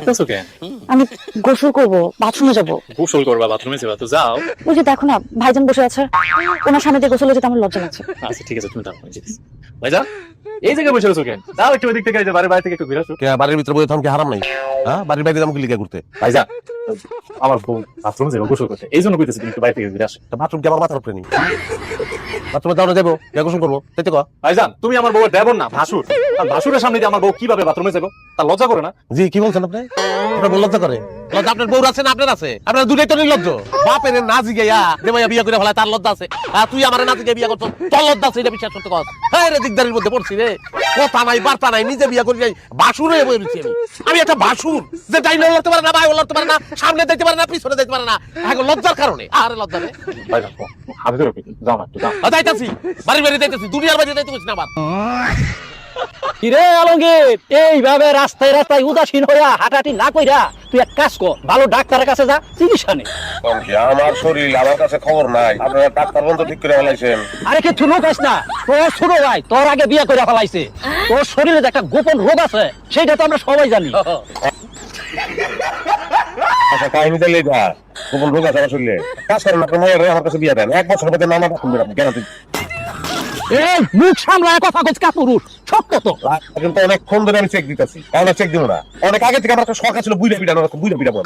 দেখতেছো কেন? আমি গোসল করব, বাথরুমে যাব। গোসল করবা, বাথরুমে যাবা, তো যাও। ওই যে দেখো না, ভাইজান বসে আছে, ওনার সামনে দিয়ে গোসলে যেতে আমার লজ্জা লাগছে। আচ্ছা ঠিক আছে, তুমি দাও, আমি যেতেছি। ভাইজান, এই জায়গায় বসে আছো কেন? যাও একটু ওই দিক থেকে, এই যে বাড়ির থেকে একটু ঘুরে আসো। কে বাড়ির ভিতরে বসে থাম কি হারাম নাই? হ্যাঁ, বাড়ির বাইরে আমাকে লিখে ঘুরতে। ভাইজান, আমার বউ বাথরুমে যাবো গোসল করতে, এই জন্য কইতেছি তুমি একটু বাইরে থেকে ঘুরে আসো। বাথরুম কি আমার মাথার উপরে নেই? বাথরুমে যাও না, যাবো গোসল করবো, তাইতে কো। ভাইজান, তুমি আমার বউয়ের দেবর না, ভাসুর। আর ভাসুরের সামনে দিয়ে আমার বউ কিভাবে বাথরুমে যাবো? তার লজ্জা করে না? জি, কি বলছেন আপনি? আপনার বউ লজ্জা করে? লজ্জা আপনার বউর আছে না আপনার আছে? আপনার দুটাই তো নির্লজ্জ। বাপের না জিগাইয়া যে ভাইয়া বিয়ে করে ফেলায় তার লজ্জা আছে, আর তুই আমার না জিগাই বিয়ে করছ, তোর লজ্জা আছে, এটা বিশ্বাস করতে কস? হ্যাঁ রে, দিকদারির মধ্যে পড়ছি রে, কথা নাই বার্তা নাই, নিজে বিয়ে করি যাই ভাসুর হয়ে বসেছি আমি। আমি একটা ভাসুর, যে ডাইনে লড়তে পারে না, বাইরে লড়তে পারে না, সামনে দেখতে পারে না, পিছনে দেখতে পারে না, এখন লজ্জার কারণে। আরে লজ্জা রে, ভাইজান, হাতে ধরে যাও না, একটু যাও। যাইতাছি বাড়ি বাড়ি যাইতাছি, দুনিয়ার বাড়ি যাইতে বলছি না আবার। কিরে আলমগীর, এইভাবে রাস্তায় রাস্তায় উদাসীন হইয়া হাঁটাহাঁটি না কইরা তুই এক কাজ কর, ভালো ডাক্তারের কাছে যা, চিকিৎসা নে। আমার শরীর আমার কাছে খবর নাই, আপনারা ডাক্তার বন্ধ ঠিক করে ফেলাইছেন। আরে কিছু লোক আস না, তোর ছোট ভাই তোর আগে বিয়ে করে ফেলাইছে, তোর শরীরে যে একটা গোপন রোগ আছে সেটা তো আমরা সবাই জানি। আচ্ছা, কাহিনী দিলে যা গোপন রোগ আছে আমার শরীরে, কাজ করেন আপনার মেয়ের আমার কাছে বিয়ে দেন, 1 বছর মধ্যে নানা রাখুন গ্যারান্টি। এই মুখ সামলায় কথা কইছ কাপুরুষ, সত্য তো। কিন্তু অনেকক্ষণ ধরে আমি চেক দিতেছি, এখন চেক দিব না, অনেক আগে থেকে আমার একটা শখ ছিল বুইড়া পিটানো, বুইড়া পিটাবো।